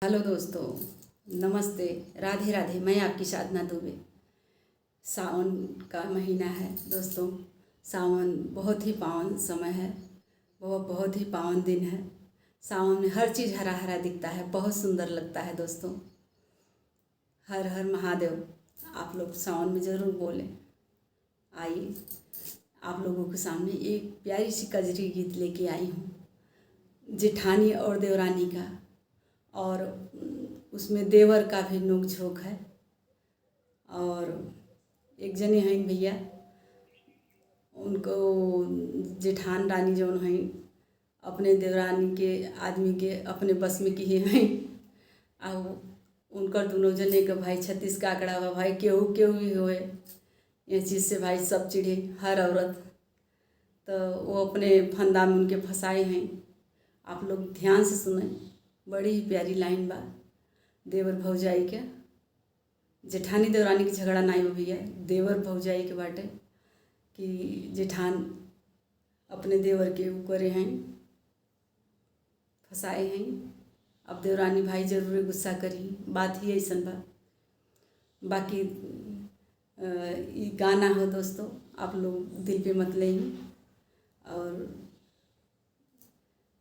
Hello दोस्तों, नमस्ते, राधे राधे। मैं आपकी साधना दुबे। सावन का महीना है दोस्तों। सावन बहुत ही पावन समय है, बहुत ही पावन दिन है। सावन में हर चीज़ हरा हरा दिखता है, बहुत सुंदर लगता है दोस्तों। हर हर महादेव। आप लोग सावन में ज़रूर बोलें। आइए, आप लोगों के सामने एक प्यारी सी कजरी गीत लेके आई हूँ, जेठानी और देवरानी का। और उसमें देवर का भी नोक झोंक है। और एक जने हैं भैया, उनको जेठान रानी जौन हैं अपने देवरानी के आदमी के अपने बस में की हैं। और उनकर दोनों जने के भाई 36 का आंकड़ा हुआ। भाई केहू केहू ही होए, ये चीज़ से भाई सब चिढ़े हर औरत। तो वो अपने फंदा में उनके फंसाए हैं। आप लोग ध्यान से सुने, बड़ी ही प्यारी लाइन बा। देवर भौजाई के, जेठानी देवरानी की झगड़ा नहीं हो भैया, देवर भौजाई के बाटे कि जेठान अपने देवर के करे हैं, फंसाए हैं। अब देवरानी भाई जरूर गुस्सा करी, बात ही ऐसा बा। बाकी ये गाना हो दोस्तों, आप लोग दिल पे मत लें। और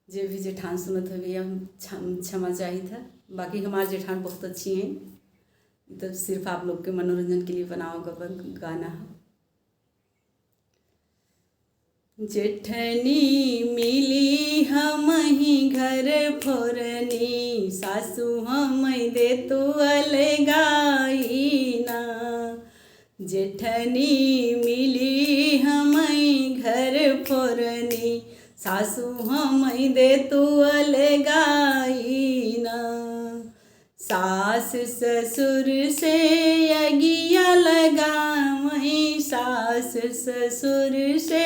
जे भी जेठान सुनत हो भैया, हम क्षमा चाहिए था। बाकी हमारे जेठान बहुत अच्छी हैं। तो सिर्फ आप लोग के मनोरंजन के लिए बनाओ गाना है। जेठनी मिली हम ही घर फोरनी, सासू हम दे तू अलगाई ना। जेठनी मिली हम ही घर फोरनी, सासू हम दे तू अलगाई ना। सास ससुर से अगिया लगावई, सास ससुर से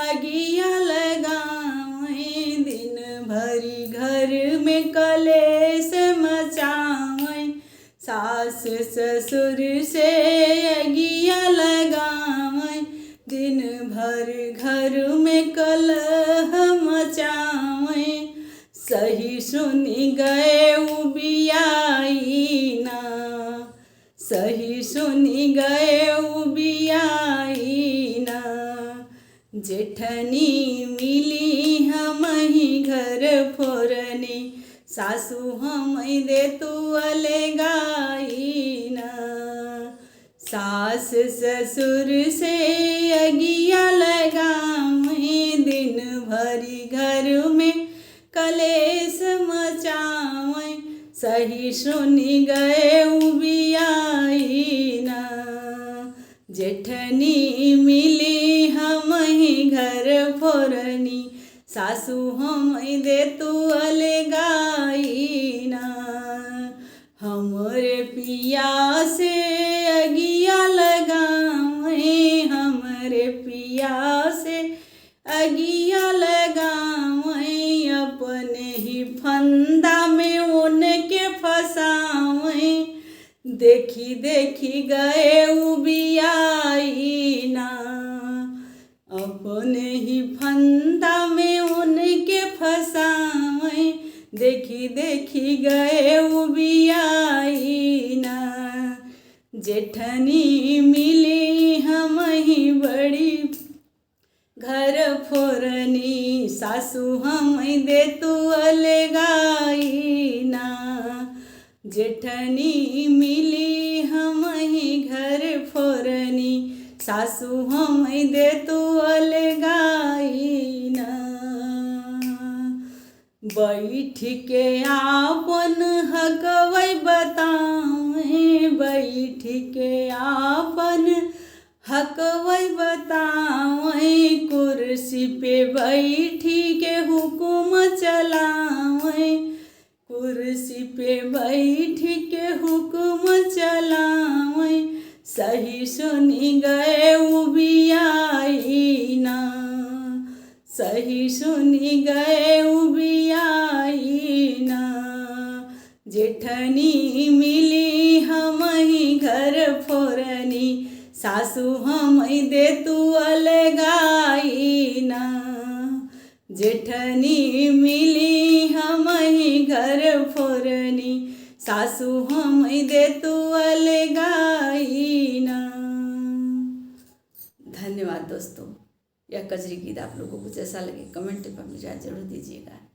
अगिया लगावई। दिन भरी घर में कलेश मचावई, सास ससुर से अगिया लगावई। दिन भर घर में कलह मचावई, सही सुनी गए उबियाई ना। सही सुनी गए उबियाई ना। जेठनी मिली हम ही घर फोरनी, सासू हम दे तू अलगाई ना। सास ससुर से अगिया लगावई, दिन भरी घर में कलेश मचावई। सही सुनी गए उबियाई ना। जेठनी मिली हम ही घर फोरनी, सासू हम दे तू अलगाई ना। हमरे पिया से अगिया लगावई, हमरे पिया से अगिया लगावई। अपने ही फंदा में उनके फंसावई, देखी देखी गए उबियाई ना। अपने ही फंदा में उनके फंसावई, देखी देखी गए उबियाई ना। जेठनी मिली हम ही बड़ी घर फोरनी, सासू हम दे तू अलगाई ना। जेठनी मिली हम ही घर फोरनी, सासू हम दे तू अलगाई ना। बैठ के आपन हकवै बतावे, बैठ के आपन हकवै बतावई। कुर्सी पे बैठी के हुकुम चलावई, कुर्सी पे बैठ के हुकुम चलावई। सही सुनी गए उबियाई ना। सही सुनी गए उबियाई ना। जेठनी मिली हम ही घर फोरनी, सासू हम दे तू अलगाई ना। जेठनी मिली हम ही घर फोरनी, सासू हम दे तू अलगाई ना। धन्यवाद दोस्तों। यह कजरी गीत आप लोगों को जैसा लगे कमेंट पर मुझे जरूर दीजिएगा।